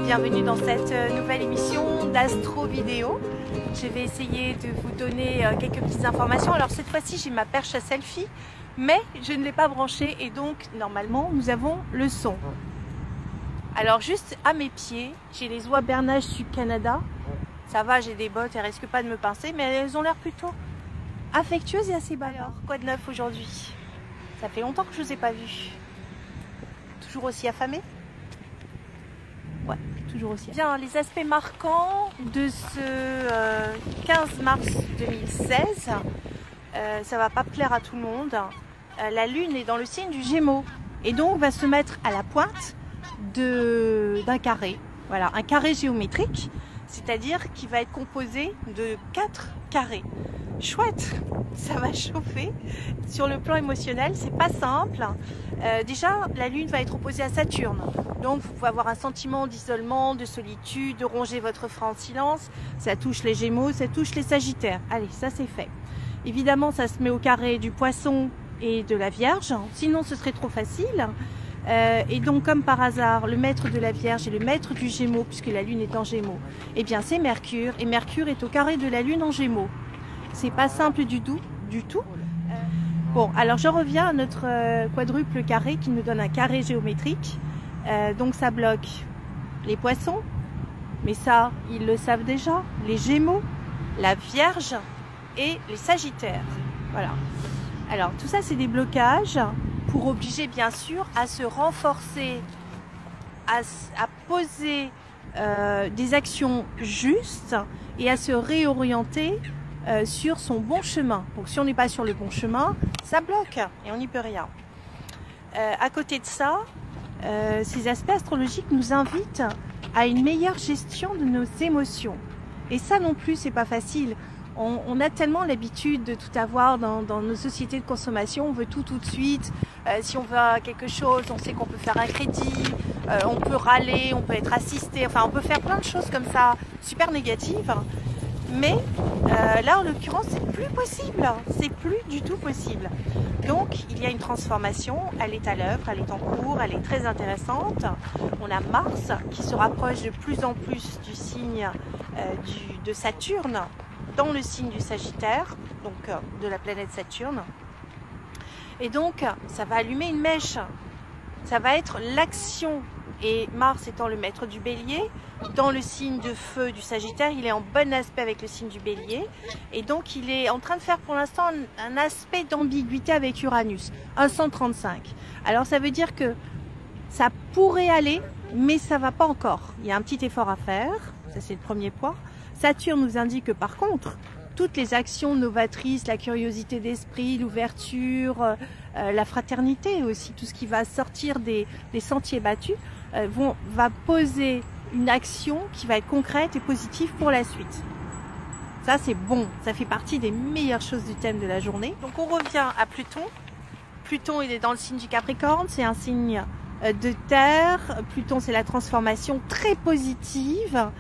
Bienvenue dans cette nouvelle émission d'Astro Vidéo. Je vais essayer de vous donner quelques petites informations. Alors cette fois-ci j'ai ma perche à selfie, mais je ne l'ai pas branchée et donc normalement nous avons le son. Alors juste à mes pieds, j'ai les oies bernaches du Canada. Ça va, j'ai des bottes, elles risquent pas de me pincer, mais elles ont l'air plutôt affectueuses et assez belles. Alors quoi de neuf aujourd'hui? Ça fait longtemps que je ne vous ai pas vus. Toujours aussi affamés? Ouais, toujours aussi. Bien, les aspects marquants de ce 15 mars 2016, ça va pas plaire à tout le monde. La Lune est dans le signe du Gémeaux et donc va se mettre à la pointe d'un carré. Voilà, un carré géométrique, c'est-à-dire qui va être composé de 4 carrés. Chouette, ça va chauffer. Sur le plan émotionnel, c'est pas simple. Déjà, la Lune va être opposée à Saturne. Donc, vous pouvez avoir un sentiment d'isolement, de solitude, de ronger votre frein en silence. Ça touche les Gémeaux, ça touche les Sagittaires. Allez, ça c'est fait. Évidemment, ça se met au carré du Poisson et de la Vierge. Sinon, ce serait trop facile. Et donc, comme par hasard, le maître de la Vierge et le maître du Gémeaux, puisque la Lune est en Gémeaux, eh bien, c'est Mercure. Et Mercure est au carré de la Lune en Gémeaux. C'est pas simple du tout. Bon, alors je reviens à notre quadruple carré qui nous donne un carré géométrique. Donc ça bloque les Poissons, mais ça, ils le savent déjà, les Gémeaux, la Vierge et les Sagittaires. Voilà. Alors tout ça, c'est des blocages pour obliger bien sûr à se renforcer, à poser des actions justes et à se réorienter sur son bon chemin. Donc si on n'est pas sur le bon chemin, ça bloque et on n'y peut rien. À côté de ça, ces aspects astrologiques nous invitent à une meilleure gestion de nos émotions. Et ça non plus, c'est pas facile. On a tellement l'habitude de tout avoir dans nos sociétés de consommation. On veut tout de suite. Si on veut quelque chose, on sait qu'on peut faire un crédit, on peut râler, on peut être assisté. Enfin, on peut faire plein de choses comme ça, super négatives. Mais là, en l'occurrence, c'est plus possible. C'est plus du tout possible. Donc, il y a une transformation. Elle est à l'œuvre, elle est en cours, elle est très intéressante. On a Mars qui se rapproche de plus en plus du signe de Saturne dans le signe du Sagittaire, donc de la planète Saturne. Et donc, ça va allumer une mèche. Ça va être l'action. Et Mars étant le maître du Bélier, dans le signe de feu du Sagittaire, il est en bon aspect avec le signe du Bélier. Et donc, il est en train de faire pour l'instant un aspect d'ambiguïté avec Uranus, un 135. Alors, ça veut dire que ça pourrait aller, mais ça ne va pas encore. Il y a un petit effort à faire, ça c'est le premier point. Saturne nous indique que par contre, toutes les actions novatrices, la curiosité d'esprit, l'ouverture, la fraternité aussi, tout ce qui va sortir des sentiers battus, va poser une action qui va être concrète et positive pour la suite. Ça c'est bon, ça fait partie des meilleures choses du thème de la journée. Donc on revient à Pluton. Pluton il est dans le signe du Capricorne, c'est un signe de terre. Pluton c'est la transformation très positive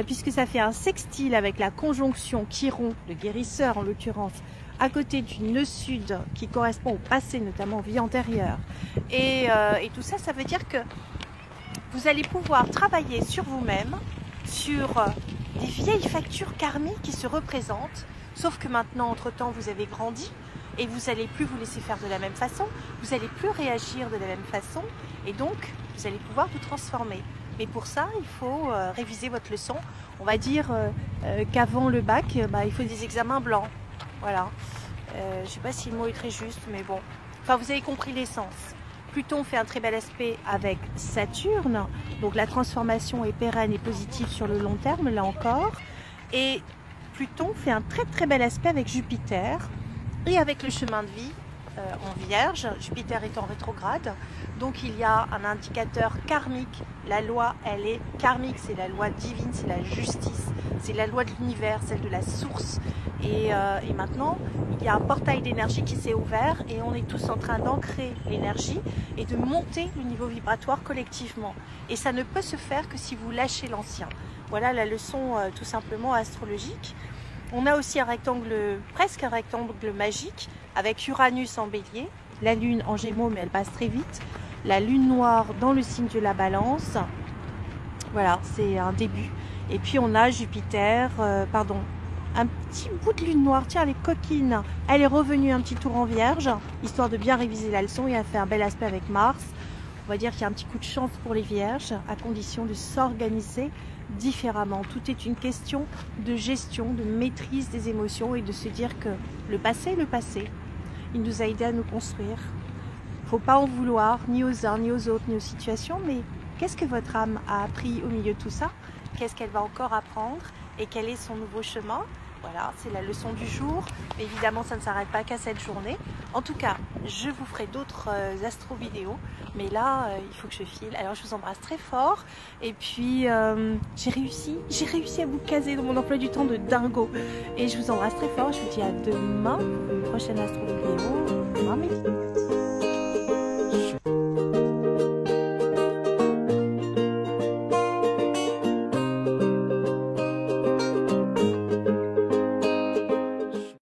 puisque ça fait un sextile avec la conjonction Chiron, le guérisseur en l'occurrence, à côté du nœud sud qui correspond au passé, notamment aux vies antérieures. Et tout ça, ça veut dire que vous allez pouvoir travailler sur vous-même, sur des vieilles factures karmiques qui se représentent, sauf que maintenant, entre-temps, vous avez grandi et vous n'allez plus vous laisser faire de la même façon, vous n'allez plus réagir de la même façon et donc, vous allez pouvoir vous transformer. Mais pour ça, il faut réviser votre leçon. On va dire qu'avant le bac, il faut des examens blancs. Voilà. Je ne sais pas si le mot est très juste, mais bon. Enfin, vous avez compris l'essence. Pluton fait un très bel aspect avec Saturne. Donc la transformation est pérenne et positive sur le long terme, là encore. Et Pluton fait un très très bel aspect avec Jupiter et avec le chemin de vie en Vierge, Jupiter est en rétrograde, donc il y a un indicateur karmique. La loi, elle est karmique, c'est la loi divine, c'est la justice, c'est la loi de l'univers, celle de la source. Et maintenant, il y a un portail d'énergie qui s'est ouvert et on est tous en train d'ancrer l'énergie et de monter le niveau vibratoire collectivement. Et ça ne peut se faire que si vous lâchez l'ancien. Voilà la leçon tout simplement astrologique. On a aussi un rectangle, presque un rectangle magique, avec Uranus en bélier, la lune en gémeaux, mais elle passe très vite, la lune noire dans le signe de la balance. Voilà, c'est un début. Et puis on a Jupiter, un petit bout de lune noire, tiens, elle est coquine. Elle est revenue un petit tour en Vierge, histoire de bien réviser la leçon, et elle fait un bel aspect avec Mars. On va dire qu'il y a un petit coup de chance pour les Vierges, à condition de s'organiser différemment. Tout est une question de gestion, de maîtrise des émotions et de se dire que le passé est le passé. Il nous a aidés à nous construire. Il ne faut pas en vouloir, ni aux uns, ni aux autres, ni aux situations, mais qu'est-ce que votre âme a appris au milieu de tout ça? Qu'est-ce qu'elle va encore apprendre? Et quel est son nouveau chemin? Voilà, c'est la leçon du jour. Mais évidemment, ça ne s'arrête pas qu'à cette journée. En tout cas, je vous ferai d'autres astro-vidéos. Mais là, il faut que je file. Alors, je vous embrasse très fort. Et puis, j'ai réussi à vous caser dans mon emploi du temps de dingo. Et je vous embrasse très fort. Je vous dis à demain pour une prochaine astro-vidéo. Demain midi.